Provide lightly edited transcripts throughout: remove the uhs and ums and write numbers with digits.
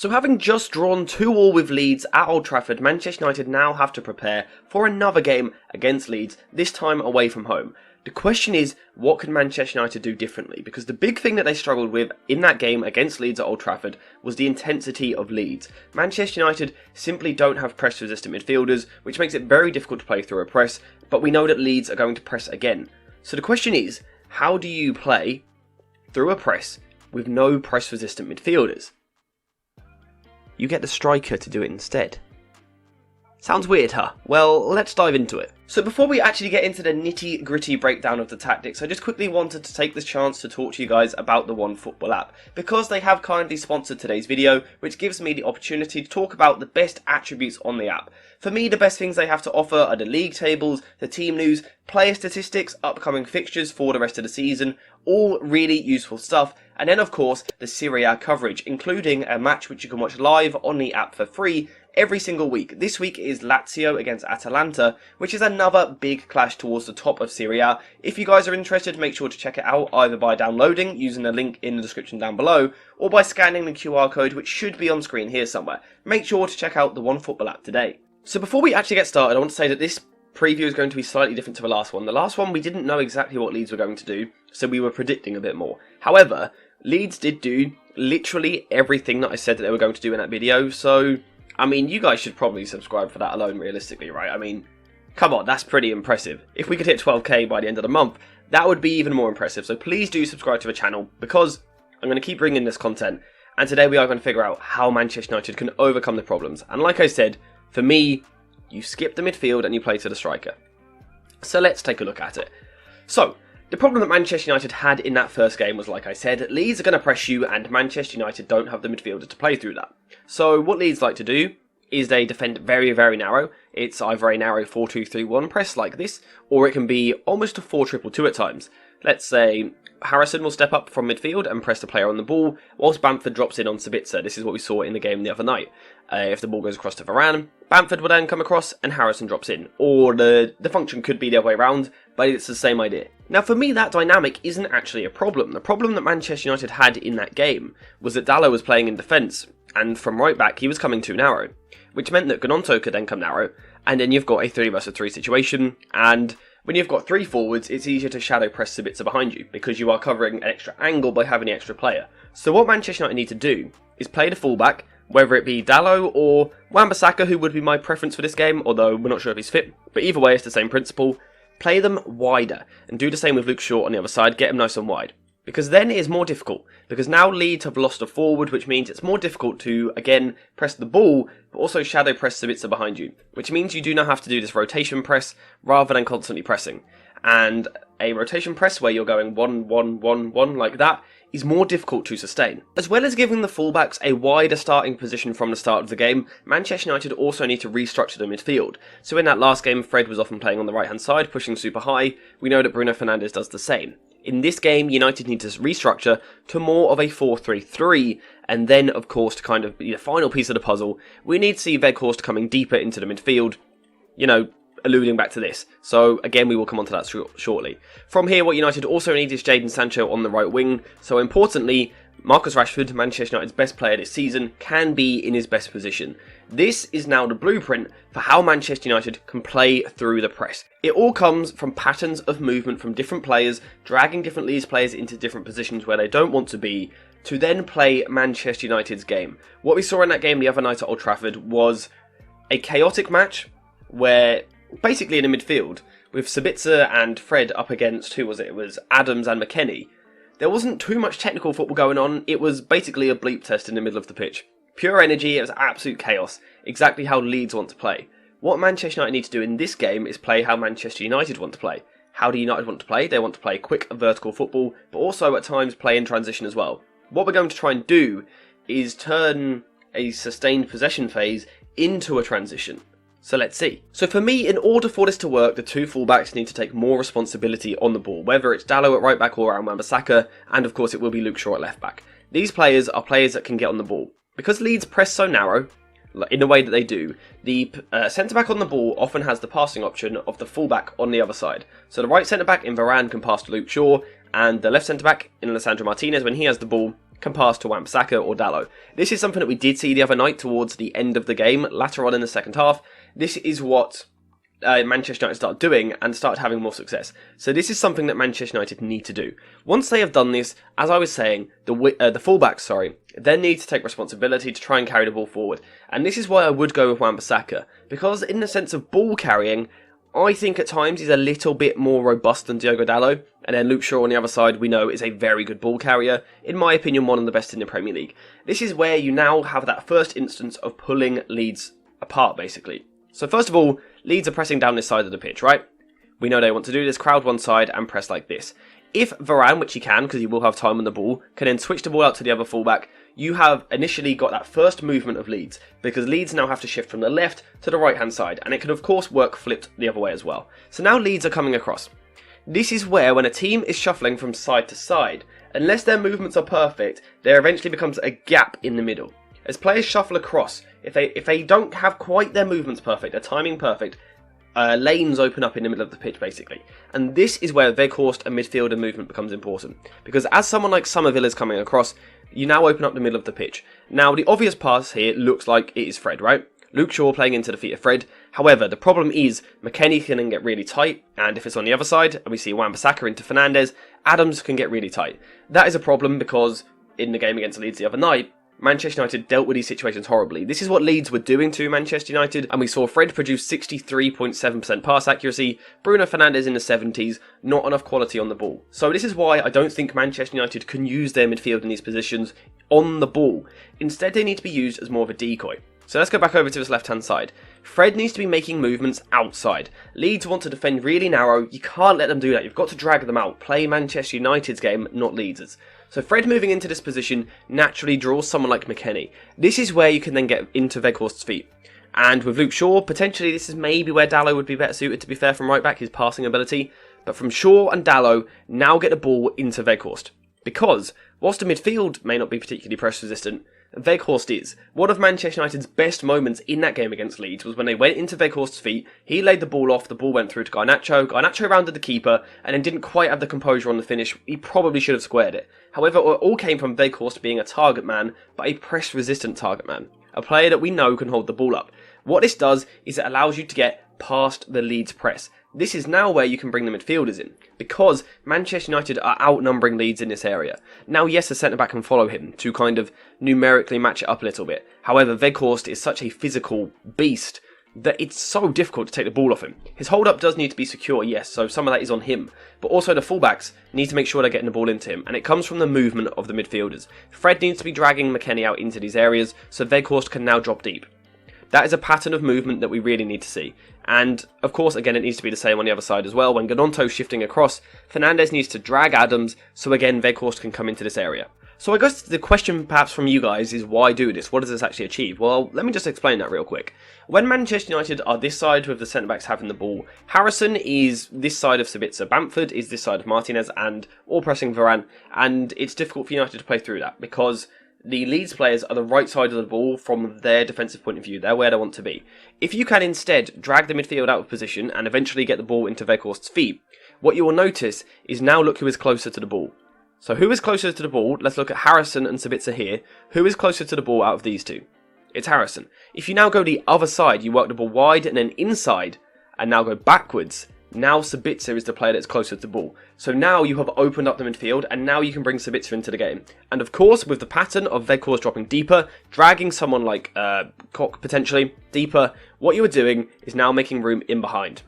So having just drawn 2-2 with Leeds at Old Trafford, Manchester United now have to prepare for another game against Leeds, this time away from home. The question is, what can Manchester United do differently? Because the big thing that they struggled with in that game against Leeds at Old Trafford was the intensity of Leeds. Manchester United simply don't have press-resistant midfielders, which makes it very difficult to play through a press, but we know that Leeds are going to press again. So the question is, how do you play through a press with no press-resistant midfielders? You get the striker to do it instead. Sounds weird, huh? Well, let's dive into it. So before we actually get into the nitty gritty breakdown of the tactics, I just quickly wanted to take this chance to talk to you guys about the OneFootball app, because they have kindly sponsored today's video, which gives me the opportunity to talk about the best attributes on the app. For me, the best things they have to offer are the league tables, the team news, player statistics, upcoming fixtures for the rest of the season, all really useful stuff, and then of course the Serie A coverage, including a match which you can watch live on the app for free every single week. This week is Lazio against Atalanta, which is another big clash towards the top of Serie A. If you guys are interested, make sure to check it out either by downloading, using the link in the description down below, or by scanning the QR code which should be on screen here somewhere. Make sure to check out the OneFootball app today. So before we actually get started, I want to say that this preview is going to be slightly different to the last one. The last one, we didn't know exactly what Leeds were going to do, so we were predicting a bit more. However, Leeds did do literally everything that I said that they were going to do in that video, so I mean, you guys should probably subscribe for that alone, realistically, right? I mean, come on, that's pretty impressive. If we could hit 12k by the end of the month, that would be even more impressive. So please do subscribe to the channel, because I'm going to keep bringing this content. And today we are going to figure out how Manchester United can overcome the problems. And like I said, for me, you skip the midfield and you play to the striker. So let's take a look at it. So, the problem that Manchester United had in that first game was, like I said, Leeds are going to press you and Manchester United don't have the midfielder to play through that. So what Leeds like to do is they defend very, very narrow. It's either a narrow 4-2-3-1 press like this, or it can be almost a 4-2-2 at times. Let's say Harrison will step up from midfield and press the player on the ball, whilst Bamford drops in on Sabitzer. This is what we saw in the game the other night. If the ball goes across to Varane, Bamford will then come across and Harrison drops in. Or the function could be the other way around, but it's the same idea. Now for me, that dynamic isn't actually a problem. The problem that Manchester United had in that game was that Dalot was playing in defence, and from right back he was coming too narrow, which meant that Gnonto could then come narrow, and then you've got a 3 versus 3 situation, and when you've got 3 forwards, it's easier to shadow press Sabitzer behind you, because you are covering an extra angle by having the extra player. So what Manchester United need to do is play the fullback, whether it be Dalot or Wan-Bissaka, who would be my preference for this game, although we're not sure if he's fit, but either way it's the same principle. Play them wider, and do the same with Luke Shaw on the other side, get him nice and wide. Because then it is more difficult, because now Leeds have lost a forward, which means it's more difficult to, again, press the ball, but also shadow press Sabitzer behind you, which means you do now have to do this rotation press, rather than constantly pressing. And a rotation press where you're going 1-1-1-1 like that is more difficult to sustain. As well as giving the fullbacks a wider starting position from the start of the game, Manchester United also need to restructure the midfield. So in that last game, Fred was often playing on the right hand side, pushing super high. We know that Bruno Fernandes does the same. In this game, United need to restructure to more of a 4-3-3, and then, of course, to kind of be the final piece of the puzzle, we need to see Weghorst coming deeper into the midfield, you know, alluding back to this. So, again, we will come on to that shortly. From here, what United also need is Jadon Sancho on the right wing. So, importantly, Marcus Rashford, Manchester United's best player this season, can be in his best position. This is now the blueprint for how Manchester United can play through the press. It all comes from patterns of movement from different players, dragging different Leeds players into different positions where they don't want to be, to then play Manchester United's game. What we saw in that game the other night at Old Trafford was a chaotic match where, basically in the midfield, with Sabitzer and Fred up against, who was it? It was Adams and McKennie. There wasn't too much technical football going on, it was basically a bleep test in the middle of the pitch. Pure energy, it was absolute chaos, exactly how Leeds want to play. What Manchester United need to do in this game is play how Manchester United want to play. How do United want to play? They want to play quick vertical football, but also at times play in transition as well. What we're going to try and do is turn a sustained possession phase into a transition. So let's see. So for me, in order for this to work, the 2 fullbacks need to take more responsibility on the ball, whether it's Dalot at right back or Wan-Bissaka, and of course it will be Luke Shaw at left back. These players are players that can get on the ball. Because Leeds press so narrow, in the way that they do, the centre-back on the ball often has the passing option of the fullback on the other side. So the right centre-back in Varane can pass to Luke Shaw, and the left centre-back in Alessandro Martinez, when he has the ball, can pass to Wan-Bissaka or Dalot. This is something that we did see the other night towards the end of the game, later on in the second half. This is what Manchester United started doing and started having more success. So this is something that Manchester United need to do. Once they have done this, as I was saying, the fullbacks, then need to take responsibility to try and carry the ball forward. And this is why I would go with Wan-Bissaka, because in the sense of ball carrying, I think at times he's a little bit more robust than Diogo Dalot. And then Luke Shaw on the other side, we know, is a very good ball carrier. In my opinion, one of the best in the Premier League. This is where you now have that first instance of pulling Leeds apart, basically. So first of all, Leeds are pressing down this side of the pitch, right? We know they want to do this, crowd one side and press like this. If Varane, which he can, because he will have time on the ball, can then switch the ball out to the other fullback, you have initially got that first movement of Leeds, because Leeds now have to shift from the left to the right hand side, and it can of course work flipped the other way as well. So now Leeds are coming across. This is where, when a team is shuffling from side to side, unless their movements are perfect, there eventually becomes a gap in the middle. As players shuffle across, if they don't have quite their movements perfect, their timing perfect, lanes open up in the middle of the pitch, basically. And this is where Weghorst and midfielder movement becomes important. Because as someone like Somerville is coming across, you now open up the middle of the pitch. Now, the obvious pass here looks like it is Fred, right? Luke Shaw playing into the feet of Fred. However, the problem is McKennie can then get really tight, and if it's on the other side, and we see Wan-Bissaka into Fernandes, Adams can get really tight. That is a problem because in the game against Leeds the other night, Manchester United dealt with these situations horribly. This is what Leeds were doing to Manchester United, and we saw Fred produce 63.7% pass accuracy, Bruno Fernandes in the 70s, not enough quality on the ball. So this is why I don't think Manchester United can use their midfield in these positions on the ball. Instead, they need to be used as more of a decoy. So let's go back over to this left-hand side. Fred needs to be making movements outside. Leeds want to defend really narrow. You can't let them do that. You've got to drag them out. Play Manchester United's game, not Leeds'. So Fred moving into this position naturally draws someone like McKennie. This is where you can then get into Weghorst's feet. And with Luke Shaw, potentially this is maybe where Dalot would be better suited, to be fair, from right back, his passing ability. But from Shaw and Dalot, now get the ball into Weghorst. Because, whilst the midfield may not be particularly press resistant, Weghorst is. One of Manchester United's best moments in that game against Leeds was when they went into Weghorst's feet, he laid the ball off, the ball went through to Garnacho rounded the keeper, and then didn't quite have the composure on the finish. He probably should have squared it. However, it all came from Weghorst being a target man, but a press-resistant target man. A player that we know can hold the ball up. What this does is it allows you to get past the Leeds press. This is now where you can bring the midfielders in, because Manchester United are outnumbering Leeds in this area. Now, yes, the centre-back can follow him to kind of numerically match it up a little bit. However, Weghorst is such a physical beast that it's so difficult to take the ball off him. His hold-up does need to be secure, yes, so some of that is on him. But also the fullbacks need to make sure they're getting the ball into him, and it comes from the movement of the midfielders. Fred needs to be dragging McKennie out into these areas, so Weghorst can now drop deep. That is a pattern of movement that we really need to see. And, of course, again, it needs to be the same on the other side as well. When Gnonto's shifting across, Fernandes needs to drag Adams, so again, Weghorst can come into this area. So I guess the question perhaps from you guys is, why do this? What does this actually achieve? Well, let me just explain that real quick. When Manchester United are this side with the centre-backs having the ball, Harrison is this side of Sabitzer, Bamford is this side of Martinez, and all pressing Varane, and it's difficult for United to play through that, because the Leeds players are the right side of the ball from their defensive point of view. They're where they want to be. If you can instead drag the midfield out of position and eventually get the ball into Weghorst's feet, what you will notice is now look who is closer to the ball. So who is closer to the ball? Let's look at Harrison and Sabitzer here. Who is closer to the ball out of these two? It's Harrison. If you now go the other side, you work the ball wide and then inside, and now go backwards, now Sabitzer is the player that's closer to the ball. So now you have opened up the midfield, and now you can bring Sabitzer into the game. And of course, with the pattern of Weghorst dropping deeper, dragging someone like Koch potentially deeper, what you are doing is now making room in behind.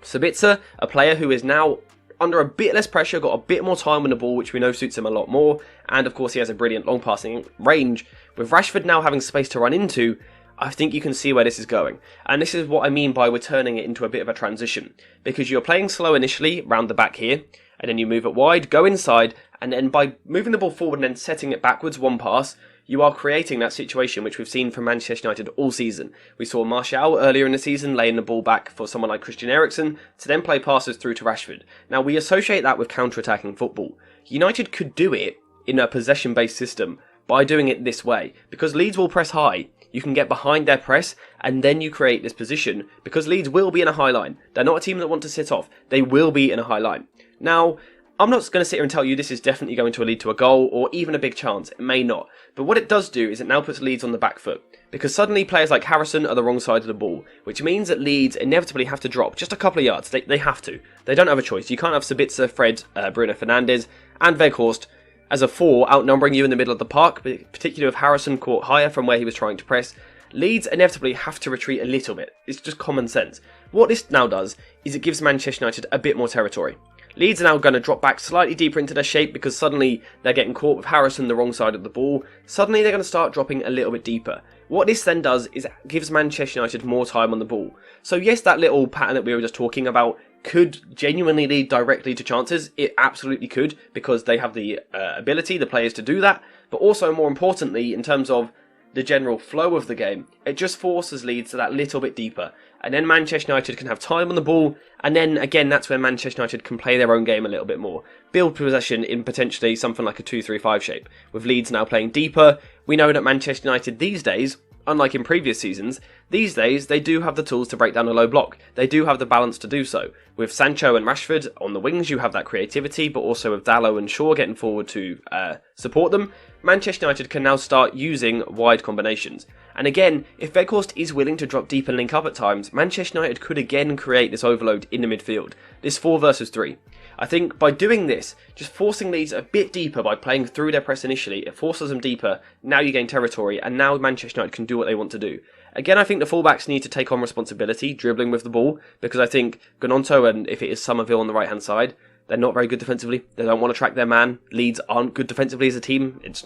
Sabitzer, a player who is now under a bit less pressure, got a bit more time on the ball, which we know suits him a lot more, and of course he has a brilliant long passing range. With Rashford now having space to run into, I think you can see where this is going. And this is what I mean by we're turning it into a bit of a transition. Because you're playing slow initially, round the back here, and then you move it wide, go inside, and then by moving the ball forward and then setting it backwards one pass, you are creating that situation which we've seen from Manchester United all season. We saw Martial earlier in the season laying the ball back for someone like Christian Eriksen to then play passes through to Rashford. Now we associate that with counter-attacking football. United could do it in a possession-based system by doing it this way, because Leeds will press high. You can get behind their press, and then you create this position, because Leeds will be in a high line. They're not a team that want to sit off. They will be in a high line. Now, I'm not going to sit here and tell you this is definitely going to lead to a goal or even a big chance. It may not. But what it does do is it now puts Leeds on the back foot. Because suddenly players like Harrison are the wrong side of the ball, which means that Leeds inevitably have to drop just a couple of yards. They have to. They don't have a choice. You can't have Sabitzer, Fred, Bruno Fernandes and Weghorst as a four outnumbering you in the middle of the park, particularly with Harrison caught higher from where he was trying to press. Leeds inevitably have to retreat a little bit. It's just common sense. What this now does is it gives Manchester United a bit more territory. Leeds are now going to drop back slightly deeper into their shape because suddenly they're getting caught with Harrison the wrong side of the ball. Suddenly they're going to start dropping a little bit deeper. What this then does is it gives Manchester United more time on the ball. So yes, that little pattern that we were just talking about could genuinely lead directly to chances. It absolutely could because they have the ability, the players to do that. But also more importantly, in terms of the general flow of the game, it just forces Leeds to that little bit deeper. And then Manchester United can have time on the ball, and then again that's where Manchester United can play their own game a little bit more. Build possession in potentially something like a 2-3-5 shape. With Leeds now playing deeper, we know that Manchester United these days, unlike in previous seasons, these days they do have the tools to break down a low block. They do have the balance to do so. With Sancho and Rashford on the wings, you have that creativity, but also with Dalot and Shaw getting forward to support them, Manchester United can now start using wide combinations. And again, if Weghorst is willing to drop deep and link up at times, Manchester United could again create this overload in the midfield. This 4 versus 3. I think by doing this, just forcing Leeds a bit deeper by playing through their press initially, it forces them deeper, now you gain territory, and now Manchester United can do what they want to do. Again, I think the fullbacks need to take on responsibility, dribbling with the ball, because I think Gnonto and if it is Somerville on the right hand side, they're not very good defensively. They don't want to track their man. Leeds aren't good defensively as a team. It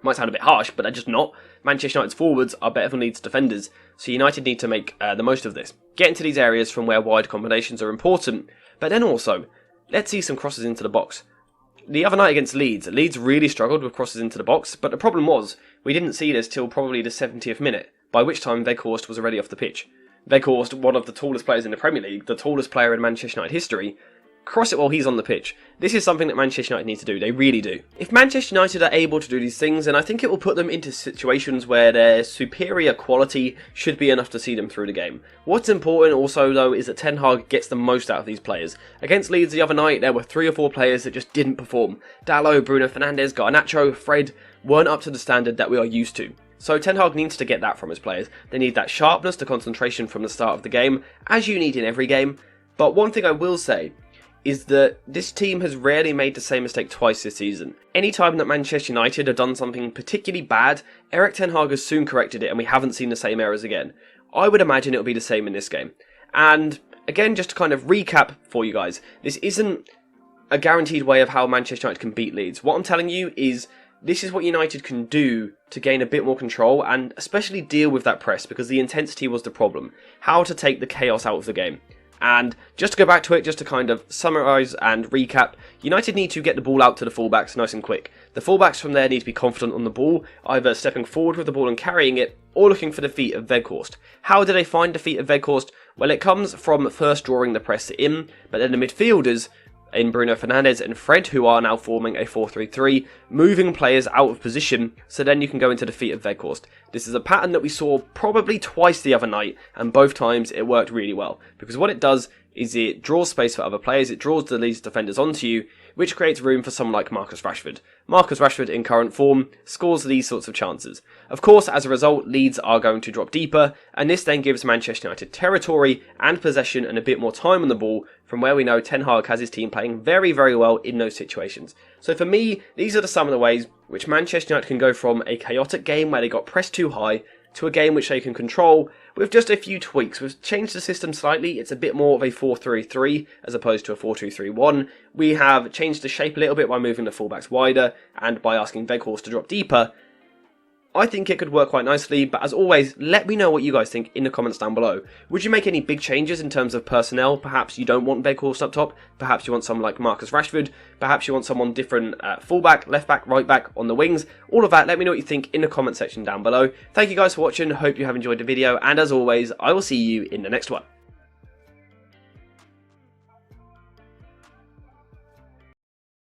might sound a bit harsh, but they're just not. Manchester United's forwards are better than Leeds defenders, so United need to make the most of this. Get into these areas from where wide combinations are important, but then also, let's see some crosses into the box. The other night against Leeds really struggled with crosses into the box, but the problem was, we didn't see this till probably the 70th minute, by which time Weghorst was already off the pitch. Weghorst, one of the tallest players in the Premier League, the tallest player in Manchester United history, cross it while he's on the pitch. This is something that Manchester United need to do, they really do. If Manchester United are able to do these things, then I think it will put them into situations where their superior quality should be enough to see them through the game. What's important also though is that Ten Hag gets the most out of these players. Against Leeds the other night there were 3 or 4 players that just didn't perform. Dalot, Bruno Fernandes, Garnacho, Fred weren't up to the standard that we are used to. So Ten Hag needs to get that from his players. They need that sharpness, the concentration from the start of the game, as you need in every game. But one thing I will say is that this team has rarely made the same mistake twice this season. Any time that Manchester United have done something particularly bad, Erik Ten Hag has soon corrected it and we haven't seen the same errors again. I would imagine it'll be the same in this game. And again, just to kind of recap for you guys, this isn't a guaranteed way of how Manchester United can beat Leeds. What I'm telling you is this is what United can do to gain a bit more control and especially deal with that press because the intensity was the problem. How to take the chaos out of the game. And just to go back to it, just to kind of summarise and recap, United need to get the ball out to the fullbacks nice and quick. The fullbacks from there need to be confident on the ball, either stepping forward with the ball and carrying it, or looking for the feet of Weghorst. How do they find the feet of Weghorst? Well, it comes from first drawing the press in, but then the midfielders in Bruno Fernandes and Fred, who are now forming a 4-3-3, moving players out of position, so then you can go into the feet of Weghorst. This is a pattern that we saw probably twice the other night, and both times it worked really well, because what it does is it draws space for other players, it draws the Leeds defenders onto you, which creates room for someone like Marcus Rashford. Marcus Rashford, in current form, scores these sorts of chances. Of course, as a result, Leeds are going to drop deeper, and this then gives Manchester United territory and possession and a bit more time on the ball, from where we know Ten Hag has his team playing very, very well in those situations. So for me, these are some of the ways which Manchester United can go from a chaotic game where they got pressed too high, to a game which they can control with just a few tweaks. We've changed the system slightly. It's a bit more of a 4-3-3 as opposed to a 4-2-3-1. We have changed the shape a little bit by moving the fullbacks wider and by asking Weghorst to drop deeper. I think it could work quite nicely, but as always, let me know what you guys think in the comments down below. Would you make any big changes in terms of personnel? Perhaps you don't want Weghorst up top, perhaps you want someone like Marcus Rashford, perhaps you want someone different fullback, left back, right back on the wings. All of that, let me know what you think in the comment section down below. Thank you guys for watching, hope you have enjoyed the video, and as always, I will see you in the next one.